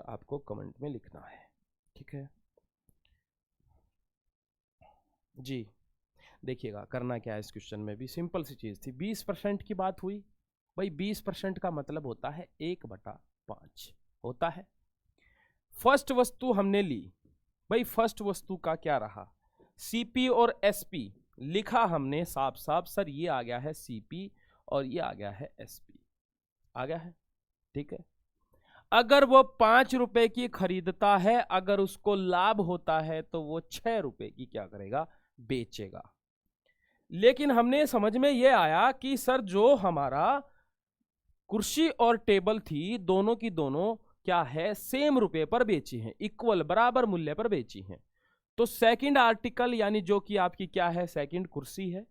आपको कमेंट में लिखना है। ठीक है जी, देखिएगा करना क्या है। इस क्वेश्चन में भी सिंपल सी चीज थी, 20% की बात हुई भाई। 20% का मतलब होता है 1/5 होता है। फर्स्ट वस्तु हमने ली, भाई फर्स्ट वस्तु का क्या रहा, सीपी और एसपी लिखा हमने साफ साफ, सर ये आ गया है सीपी और ये आ गया है एसपी, आ गया है, ठीक है। अगर वो 5 रुपए की खरीदता है, अगर उसको लाभ होता है तो वो 6 रुपए की क्या करेगा, बेचेगा। लेकिन हमने समझ में ये आया कि सर जो हमारा कुर्सी और टेबल थी, दोनों की दोनों क्या है, सेम रुपए पर बेची हैं, इक्वल बराबर मूल्य पर बेची हैं। तो सेकंड आर्टिकल यानी जो कि आपकी क्या है, सेकंड कुर्सी है,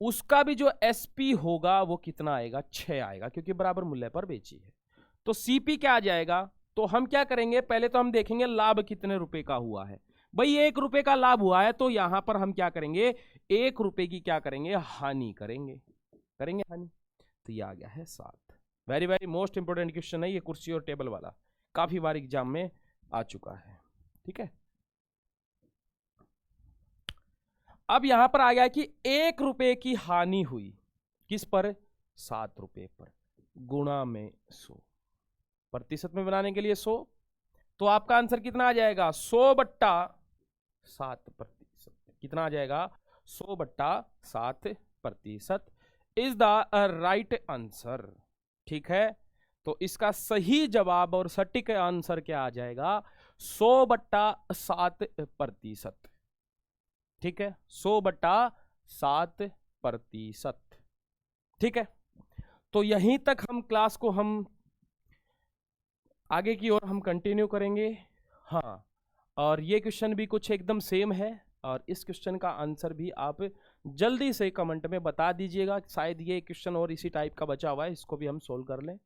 उसका भी जो एसपी होगा वो कितना आएगा, 6 आएगा, क्योंकि बराबर मूल्य पर बेची है। तो सीपी क्या आ जाएगा, तो हम क्या करेंगे, पहले तो हम देखेंगे लाभ कितने रुपए का हुआ है। भाई 1 रुपए का लाभ हुआ है, तो यहां पर हम क्या करेंगे, 1 रुपए की क्या करेंगे, हानि करेंगे, करेंगे हानि। तो ये आ गया है 7। Very very most important question है ये, कुर्सी और टेबल वाला, काफी बार एग्जाम में आ चुका है, ठीक है। अब यहां पर आ गया कि 1 रुपए की हानि हुई, किस पर, 7 रुपए पर, गुणा में 100, प्रतिशत में बनाने के लिए 100, तो आपका आंसर कितना आ जाएगा, 100/7%, कितना आ जाएगा, 100/7% इज द राइट आंसर, ठीक है। तो इसका सही जवाब और सटीक आंसर क्या आ जाएगा, 100/7%, ठीक है, 100/7%, ठीक है। तो यहीं तक हम क्लास को हम आगे की ओर हम कंटिन्यू करेंगे। हाँ, और ये क्वेश्चन भी कुछ एकदम सेम है, और इस क्वेश्चन का आंसर भी आप जल्दी से कमेंट में बता दीजिएगा, शायद ये क्वेश्चन और इसी टाइप का बचा हुआ है, इसको भी हम सोल्व कर लें।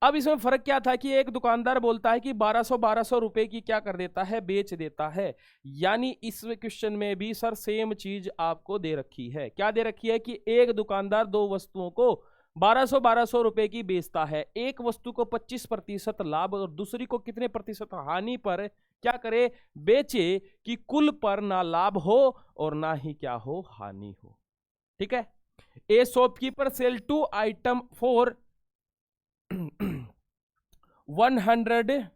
अब इसमें फर्क क्या था कि एक दुकानदार बोलता है कि 1200 रुपए की क्या कर देता है, बेच देता है। यानी इस क्वेश्चन में भी सर सेम चीज आपको दे रखी है, क्या दे रखी है कि एक दुकानदार 2 वस्तुओं को 1200 रुपए की बेचता है, एक वस्तु को 25% लाभ और दूसरी को कितने प्रतिशत हानि पर क्या करे, बेचे, कि कुल पर ना लाभ हो और ना ही क्या हो, हानि हो, ठीक है। A shopkeeper sell 2 item for 100,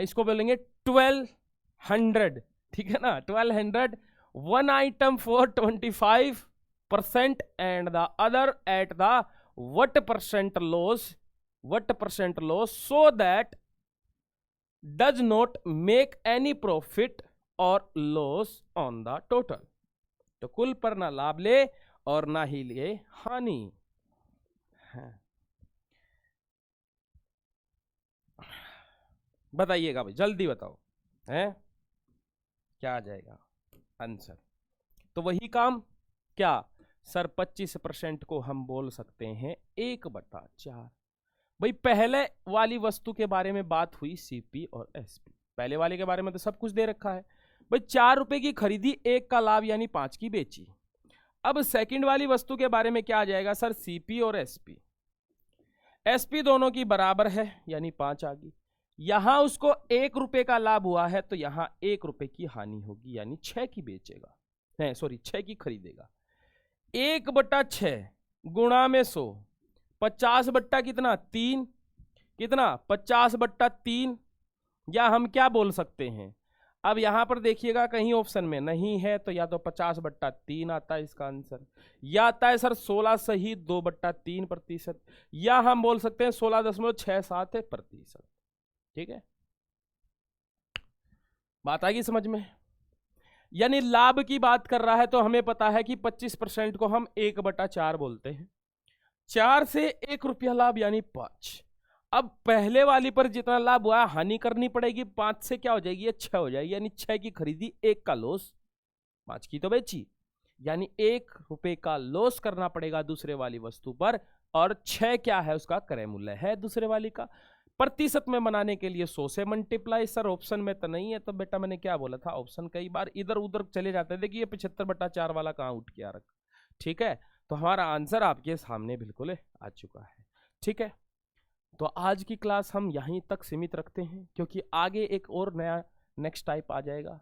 इसको बोलेंगे 1200, ठीक है ना, 1200, 1 item for 25% and the other at the what percent loss, so that does not make any profit or loss on the total। तो कुल पर ना लाभ ले और ना ही ले हानि। बताइएगा भाई, जल्दी बताओ, हैं क्या आ जाएगा आंसर। तो वही काम क्या सर, 25% को हम बोल सकते हैं 1/4। भाई पहले वाली वस्तु के बारे में बात हुई, सीपी और एसपी, पहले वाले के बारे में तो सब कुछ दे रखा है। भाई 4 रुपए की खरीदी, 1 का लाभ यानी 5 की बेची। अब सेकंड वाली वस्तु के बारे में क्या आ जाएगा सर, सीपी और एसपी, एसपी दोनों की बराबर है यानी 5 आ गई। यहां उसको 1 रुपए का लाभ हुआ है, तो यहां 1 रुपए की हानि होगी यानी 6 की बेचेगा, नहीं सॉरी 6 की खरीदेगा। 1/6 गुणा में 100, 50 कितना 3, कितना 50/3, या हम क्या बोल सकते हैं। अब यहां पर देखिएगा कहीं ऑप्शन में नहीं है, तो या तो 50/3 आता है इसका आंसर, या आता है सर 16 सही 2/3%, या हम बोल सकते हैं 16.67%, ठीक है। बात आ गई समझ में। यानी लाभ की बात कर रहा है तो हमें पता है कि 25% को हम 1/4 बोलते हैं, 4 से 1 रुपया लाभ यानी 5। अब पहले वाली पर जितना लाभ हुआ हानि करनी पड़ेगी, 5 से क्या हो जाएगी, ये 6 हो जाएगी, यानी 6 की खरीदी, 1 का लॉस, 5 की तो बेची, यानी 1 रुपए का लॉस करना पड़ेगा दूसरे वाली वस्तु पर, और 6 क्या है उसका क्रय मूल्य है दूसरे वाली का। प्रतिशत में बनाने के लिए 100 से मल्टीप्लाई, सर ऑप्शन में तो नहीं है, तो बेटा मैंने क्या बोला था, ऑप्शन कई बार इधर उधर चले जाते हैं, देखिए 75/4 वाला कहाँ उठ के आ रखा, ठीक है। तो हमारा आंसर आपके सामने बिल्कुल आ चुका है, ठीक है। तो आज की क्लास हम यहीं तक सीमित रखते हैं, क्योंकि आगे एक और नया नेक्स्ट टाइप आ जाएगा।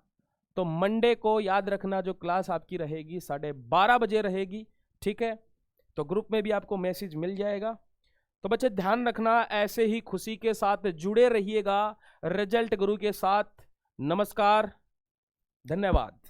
तो मंडे को याद रखना जो क्लास आपकी रहेगी 12:30 बजे रहेगी, ठीक है। तो ग्रुप में भी आपको मैसेज मिल जाएगा। तो बच्चे ध्यान रखना, ऐसे ही खुशी के साथ जुड़े रहिएगा रिजल्ट गुरु के साथ। नमस्कार। धन्यवाद।